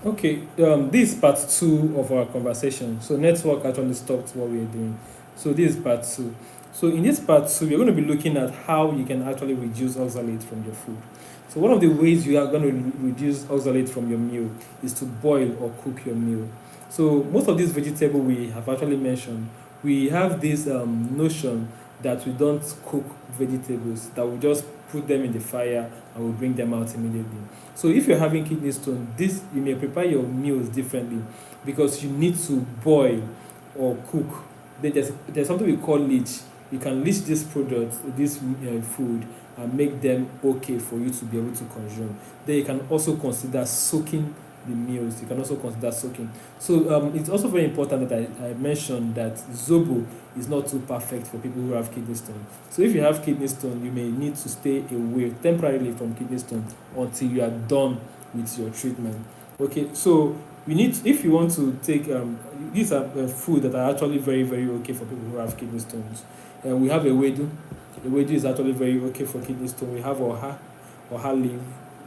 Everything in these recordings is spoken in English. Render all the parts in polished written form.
Okay, this is part two of our conversation. So network actually stopped what we are doing. So this is part two. So in this part two, we're going to be looking at how you can actually reduce oxalate from your food. So one of the ways you are going to reduce oxalate from your meal is to boil or cook your meal. So most of these vegetable we have actually mentioned, we have this notion that we don't cook vegetables, that we just put them in the fire and we bring them out immediately. So if you're having kidney stone, this you may prepare your meals differently because you need to boil or cook. Then there's something we call leach. You can leach this product, this food, and make them okay for you to be able to consume. Then you can also consider soaking the meals. You can also consider soaking. So it's also very important that I mentioned that Zobo is not too perfect for people who have kidney stone. So if you have kidney stone, you may need to stay away temporarily from kidney stone until you are done with your treatment. Okay, so we need if you want to take these are food that are actually very okay for people who have kidney stones. And we have a wedu. The wedu is actually very okay for kidney stone. We have oha leaf,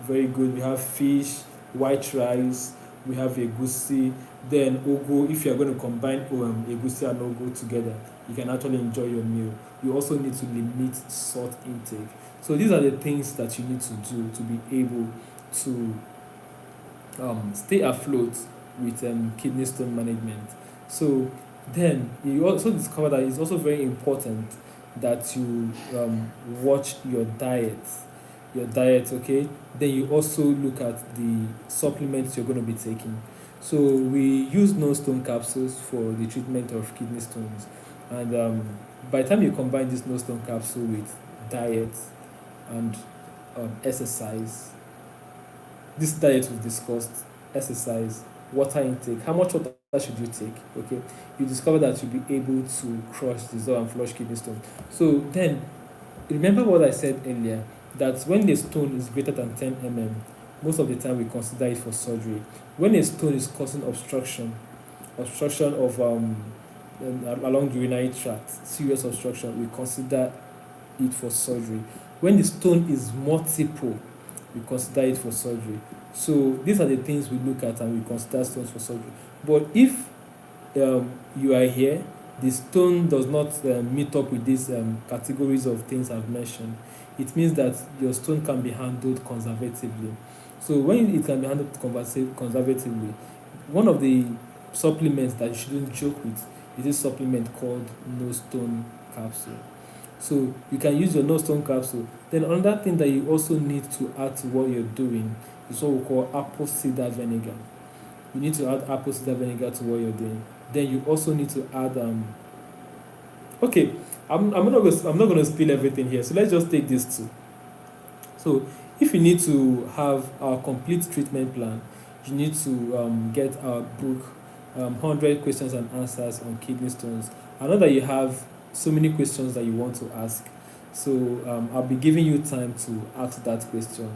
very good. We have fish, white rice. We have egusi. Then ugu. If you are going to combine egusi and ugu together, you can actually enjoy your meal. You also need to limit salt intake. So these are the things that you need to do to be able to stay afloat with kidney stone management. So then you also discover that it's also very important that you watch your diet, okay? Then you also look at the supplements you're going to be taking. So we use no stone capsules for the treatment of kidney stones, and by the time you combine this no stone capsule with diet and exercise, this diet we've discussed, exercise, water intake, how much water should you take? Okay, you discover that you'll be able to crush, dissolve, and flush kidney stone. So then, remember what I said earlier that when the stone is greater than 10 mm, most of the time we consider it for surgery. When a stone is causing obstruction of along the urinary tract, serious obstruction, we consider it for surgery. When the stone is multiple, we consider it for surgery. So these are the things we look at and we consider stones for surgery. But if you are here, the stone does not meet up with these categories of things I've mentioned, it means that your stone can be handled conservatively. So when it can be handled conservatively, one of the supplements that you shouldn't joke with is this supplement called no stone capsule. So you can use your no stone capsule. Then another thing that you also need to add to what you're doing is what we call apple cider vinegar. You need to add apple cider vinegar to what you're doing. Then you also need to add okay, I'm not gonna spill everything here. So let's just take these two. So if you need to have our complete treatment plan, you need to get our book, 100 questions and answers on kidney stones. I know that you have so many questions that you want to ask. So I'll be giving you time to ask that question.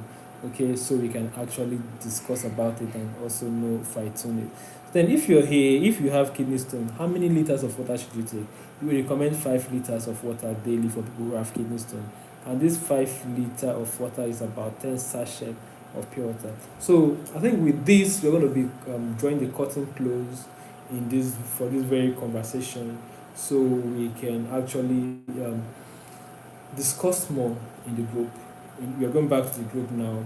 Okay, so we can actually discuss about it and also know fine tune it. Then if you're here, if you have kidney stone, how many liters of water should you take? We recommend 5 liters of water daily for people who have kidney stone, and this 5 liter of water is about 10 sachet of pure water. So I think with this we're going to be drawing the curtain close in this for this very conversation, so we can actually discuss more in the group. We are going back to the group now.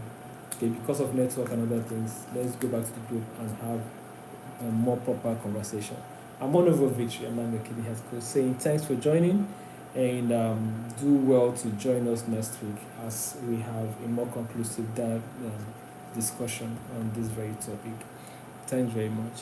Okay, because of network and other things, let's go back to the group and have a more proper conversation. I'm on over Victory, I'm the Kidney Health Coach, saying thanks for joining, and do well to join us next week as we have a more conclusive discussion on this very topic. Thanks very much.